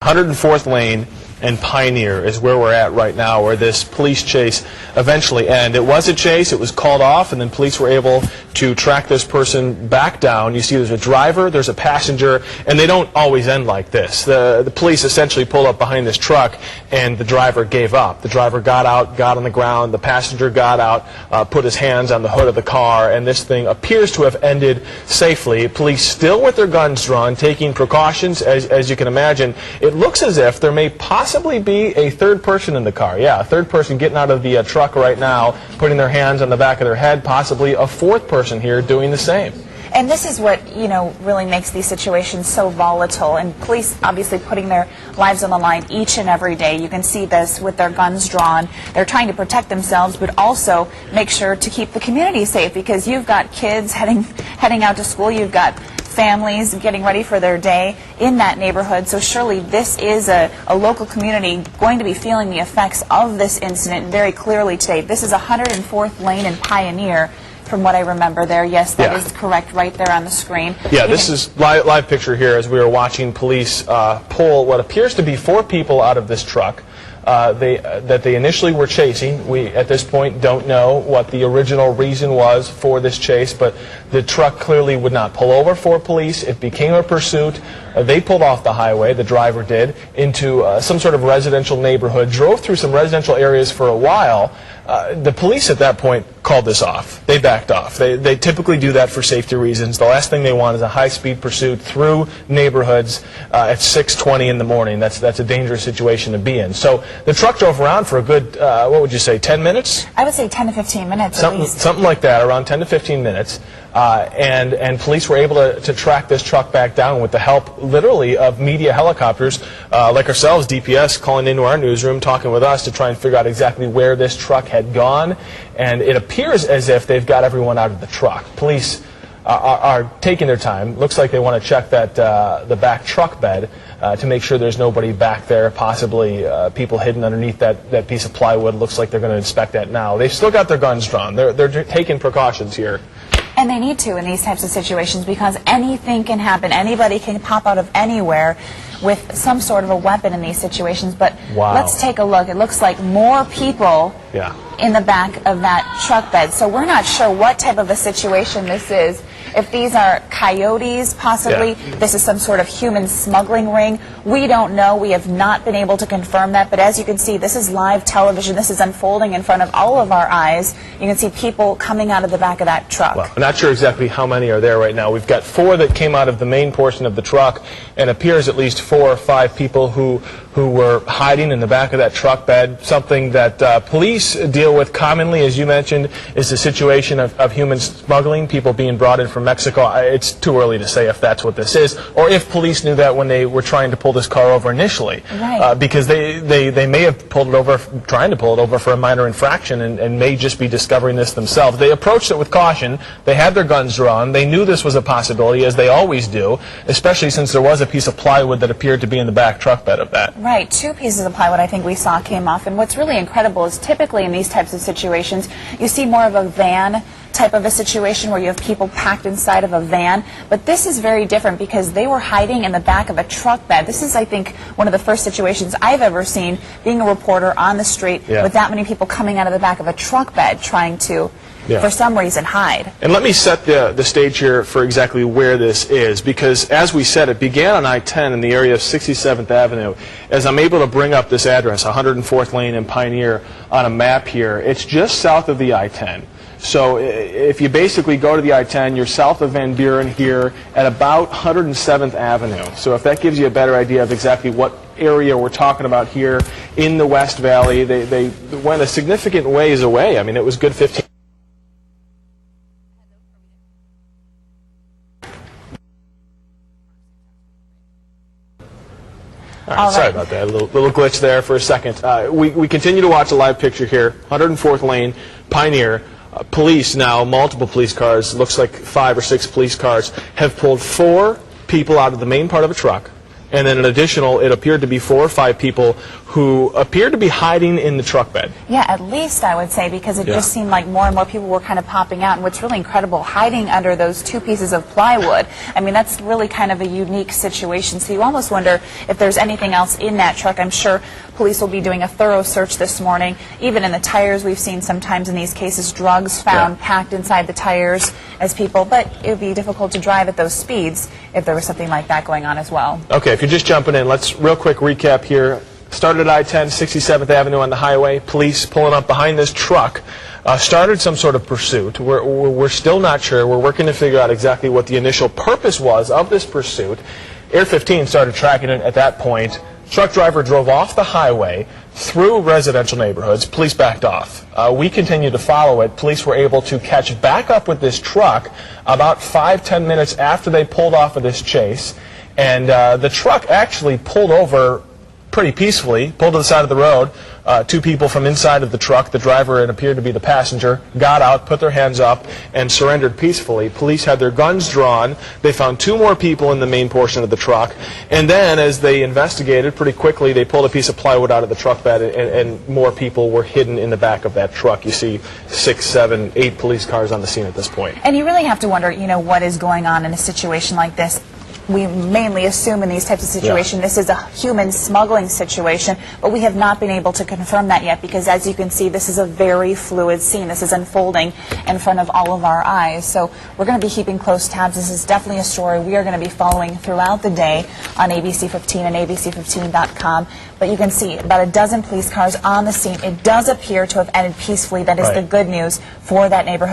104th Lane and Pioneer is where we're at right now, where this police chase eventually ended. It was a chase, it was called off, and then police were able to track this person back down. You see there's a driver, there's a passenger, and they don't always end like this. The police essentially pulled up behind this truck, and the driver gave up. The driver got out, got on the ground, the passenger got out, put his hands on the hood of the car, and this thing appears to have ended safely. Police still with their guns drawn, taking precautions, as you can imagine. It looks as if there may possibly be a third person in the car. Yeah, a third person getting out of the truck right now, putting their hands on the back of their head, possibly a fourth person here doing the same. And this is what, you know, really makes these situations so volatile. And police obviously putting their lives on the line each and every day. You can see this with their guns drawn. They're trying to protect themselves, but also make sure to keep the community safe, because you've got kids heading out to school. You've got families getting ready for their day in that neighborhood. So surely this is a local community going to be feeling the effects of this incident very clearly today. This is 104th Lane and Pioneer, from what I remember there. Yes, that is correct right there on the screen. Yeah, this is live picture here as we were watching police pull what appears to be 4 people out of this truck that they initially were chasing. We, at this point, don't know what the original reason was for this chase, but the truck clearly would not pull over for police. It became a pursuit. They pulled off the highway, the driver did, into some sort of residential neighborhood, drove through some residential areas for a while. The police at that point called this off. They backed off. They typically do that for safety reasons. The last thing they want is a high-speed pursuit through neighborhoods at 6:20 in the morning. That's a dangerous situation to be in. So the truck drove around for a good, what would you say, 10 minutes? I would say 10 to 15 minutes at least. Something like that, around 10 to 15 minutes. And police were able to track this truck back down with the help, literally, of media helicopters like ourselves, DPS, calling into our newsroom, talking with us to try and figure out exactly where this truck had gone. And it appears as if they've got everyone out of the truck. Police are taking their time. Looks like they want to check that the back truck bed to make sure there's nobody back there, possibly people hidden underneath that piece of plywood. Looks like they're going to inspect that now. They've still got their guns drawn. They're taking precautions here. And they need to in these types of situations, because anything can happen. Anybody can pop out of anywhere with some sort of a weapon in these situations. But let's take a look. It looks like more people in the back of that truck bed. So we're not sure what type of a situation this is. If these are coyotes, possibly, this is some sort of human smuggling ring. We don't know. We have not been able to confirm that. But as you can see, this is live television. This is unfolding in front of all of our eyes. You can see people coming out of the back of that truck. Well, I'm not sure exactly how many are there right now. We've got 4 that came out of the main portion of the truck, and appears at least 4 or 5 people who were hiding in the back of that truck bed. Something that police deal with commonly, as you mentioned, is the situation of human smuggling, people being brought in from Mexico. It's too early to say if that's what this is, or if police knew that when they were trying to pull this car over initially. Because they may have pulled it over, trying to pull it over for a minor infraction, and may just be discovering this themselves. They approached it with caution. They had their guns drawn. They knew this was a possibility, as they always do, especially since there was a piece of plywood that appeared to be in the back truck bed of that. Right, 2 pieces of plywood I think we saw came off. And what's really incredible is typically in these types of situations, you see more of a van type of a situation where you have people packed inside of a van. But this is very different, because they were hiding in the back of a truck bed. This is, I think, one of the first situations I've ever seen, being a reporter on the street with that many people coming out of the back of a truck bed trying to, for some reason, hide. And let me set the stage here for exactly where this is, because as we said, it began on I-10 in the area of 67th Avenue. As I'm able to bring up this address, 104th Lane and Pioneer, on a map here, it's just south of the I-10. So if you basically go to the I-10, you're south of Van Buren here at about 107th Avenue. So if that gives you a better idea of exactly what area we're talking about here in the West Valley, they went a significant ways away. I mean, it was good 15. All right, sorry about that. A little glitch there for a second. We continue to watch a live picture here. 104th Lane, Pioneer. Police now, multiple police cars, looks like 5 or 6 police cars, have pulled 4 people out of the main part of a truck and then an additional, it appeared to be 4 or 5 people who appeared to be hiding in the truck bed. Yeah, at least I would say, because it just seemed like more and more people were kind of popping out. And what's really incredible, hiding under those 2 pieces of plywood. I mean, that's really kind of a unique situation. So you almost wonder if there's anything else in that truck. I'm sure police will be doing a thorough search this morning. Even in the tires, we've seen sometimes in these cases drugs found packed inside the tires as people. But it would be difficult to drive at those speeds if there was something like that going on as well. Okay, if you're just jumping in, let's real quick recap here. Started at I-10, 67th Avenue on the highway. Police pulling up behind this truck. Started some sort of pursuit. We're still not sure. We're working to figure out exactly what the initial purpose was of this pursuit. Air 15 started tracking it at that point. Truck driver drove off the highway through residential neighborhoods. Police backed off. We continued to follow it. Police were able to catch back up with this truck about 5-10 minutes after they pulled off of this chase. And the truck actually pulled over pretty peacefully, pulled to the side of the road. 2 people from inside of the truck, the driver and appeared to be the passenger, got out, put their hands up, and surrendered peacefully. Police had their guns drawn. They found 2 more people in the main portion of the truck. And then, as they investigated, pretty quickly, they pulled a piece of plywood out of the truck bed, and more people were hidden in the back of that truck. You see 6, 7, 8 police cars on the scene at this point. And you really have to wonder, you know, what is going on in a situation like this. We mainly assume in these types of situations this is a human smuggling situation, but we have not been able to confirm that yet, because as you can see, this is a very fluid scene. This is unfolding in front of all of our eyes. So we're going to be keeping close tabs. This is definitely a story we are going to be following throughout the day on ABC 15 and ABC15.com. But you can see about a dozen police cars on the scene. It does appear to have ended peacefully. That is the good news for that neighborhood.